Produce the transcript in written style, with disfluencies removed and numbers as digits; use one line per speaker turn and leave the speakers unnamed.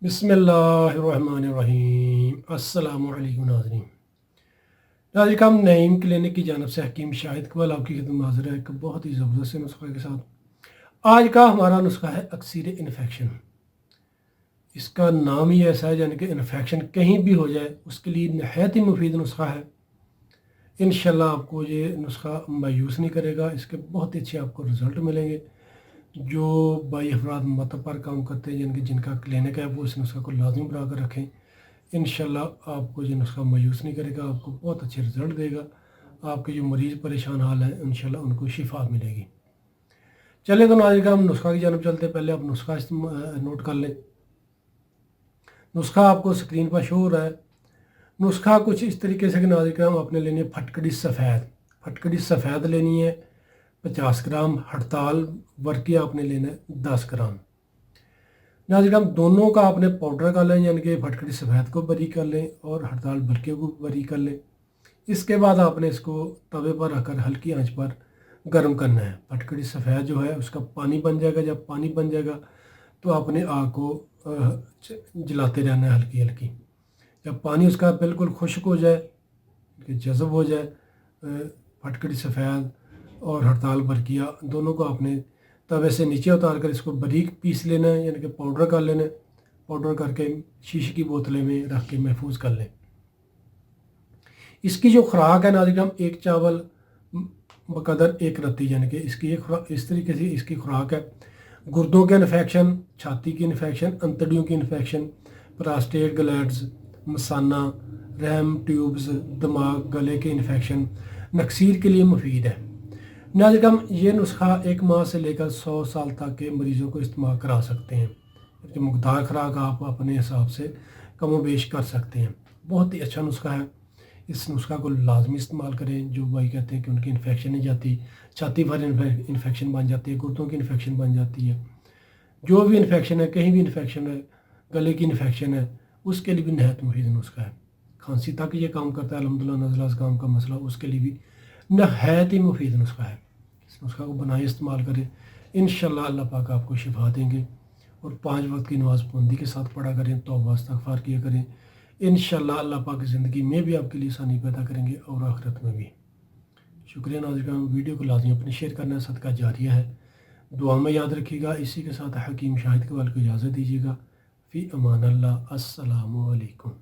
बिस्मिल्लाहिर्रहमानिर्रहीम। अस्सलाम वालेकुम नाज़रीन। नाज़रीन हम नईम क्लिनिक की जानब से हकीम शाहिद इकबाल आपकी खिदमत में हाज़िर है एक बहुत ही ज़बरदस्त नुस्खे के साथ। आज का हमारा नुस्खा है अक्सीर इन्फेक्शन। इसका नाम ही ऐसा है यानी कि इन्फेक्शन कहीं भी हो जाए उसके लिए नहायत ही मुफीद नुस्खा है। इंशाल्लाह आपको ये नुस्खा मायूस नहीं करेगा, इसके बहुत ही अच्छे आपको रिज़ल्ट मिलेंगे। जो बाई अफराद मतब पर काम करते हैं यानी कि जिनका क्लिनिक है वो इस नुस्खा को लाजमी बना कर रखें। इंशाल्लाह आपको ये नुस्खा मायूस नहीं करेगा, आपको बहुत अच्छे रिज़ल्ट देगा। आपके जो मरीज़ परेशान हाल हैं इंशाल्लाह उनको शिफा मिलेगी। चलिए तो नाज़रीन हम नुस्खा की जानब चलते हैं। पहले आप नुस्खा नोट कर लें। नुस्खा आपको स्क्रीन पर शो हो रहा है। नुस्खा कुछ इस तरीके से कि नाज़रीन हम आपने लेनी है फटकड़ी सफ़ेद। फटकड़ी सफ़ेद लेनी है 50 ग्राम। हड़ताल वर्की आपने लेना है 10 ग्राम। नाज़रीन हम दोनों का आपने पाउडर कर लें यानी कि फटकड़ी सफ़ेद को बारीक कर लें और हड़ताल बरके को बारीक कर लें। इसके बाद आपने इसको तवे पर रखकर हल्की आंच पर गर्म करना है। फटकड़ी सफ़ेद जो है उसका पानी बन जाएगा। जब पानी बन जाएगा तो आपने आग को जलाते रहना है हल्की हल्की। जब पानी उसका बिल्कुल खुश्क हो जाए कि जज़ब हो जाए, फटकड़ी सफ़ेद और हड़ताल बरकिया दोनों को आपने तवे से नीचे उतार कर इसको बारीक पीस लेना है यानी कि पाउडर कर लेना है। पाउडर करके शीशे की बोतलें में रख के महफूज कर लें। इसकी जो खुराक है नाज़रीन हम एक चावल बकदर एक रत्ती यानी कि इसकी एक इस तरीके से इसकी खुराक है। गुर्दों के इन्फेक्शन, छाती की इन्फेक्शन, अंतड़ियों की इन्फेक्शन, प्रोस्टेट ग्लैंड्स, मसाना, रहम ट्यूब्स, दिमाग, गले के इन्फेक्शन नक्सीर के लिए मुफीद है। नाज़रीन हम ये नुस्खा 1 माह से लेकर 100 साल तक के मरीज़ों को इस्तेमाल करा सकते हैं। कि मुकदार खुराक आप अपने हिसाब से कम व बेश कर सकते हैं। बहुत ही अच्छा नुस्खा है। इस नुस्खा को लाजमी इस्तेमाल करें। जो भाई कहते हैं कि उनकी इन्फेक्शन नहीं जाती, छाती पर इन्फेक्शन बन जाती है, गुर्दों की इन्फेक्शन बन जाती है, जो भी इन्फेक्शन है, कहीं भी इन्फेक्शन है, गले की इन्फेक्शन है, उसके लिए भी नहायत मुफीद नुस्खा है। खांसी तक ये काम करता है अल्हम्दुलिल्लाह। नज़ला ज़ुकाम का मसला उसके लिए भी नहायत ही मुफीद नुस्खा है। इस नुस्खा को बनाए इस्तेमाल करें। इंशाल्लाह अल्लाह पाक आपको शिफा देंगे। और 5 वक्त की नमाज़ पाबंदी के साथ पढ़ा करें, तौबा इस्तग़फ़ार किया करें। इंशाल्लाह अल्लाह पाक ज़िंदगी में भी आपके लिए आसानी पैदा करेंगे और आखिरत में भी। शुक्रिया नाज़रीन। वीडियो को लाजमी अपने शेयर करना, सदका जारिया है। दुआ में याद रखिएगा। इसी के साथ हकीम शाहिद इकबाल को इजाज़त दीजिएगा। फ़ी अमान अल्लाह। अस्सलामु अलैकुम।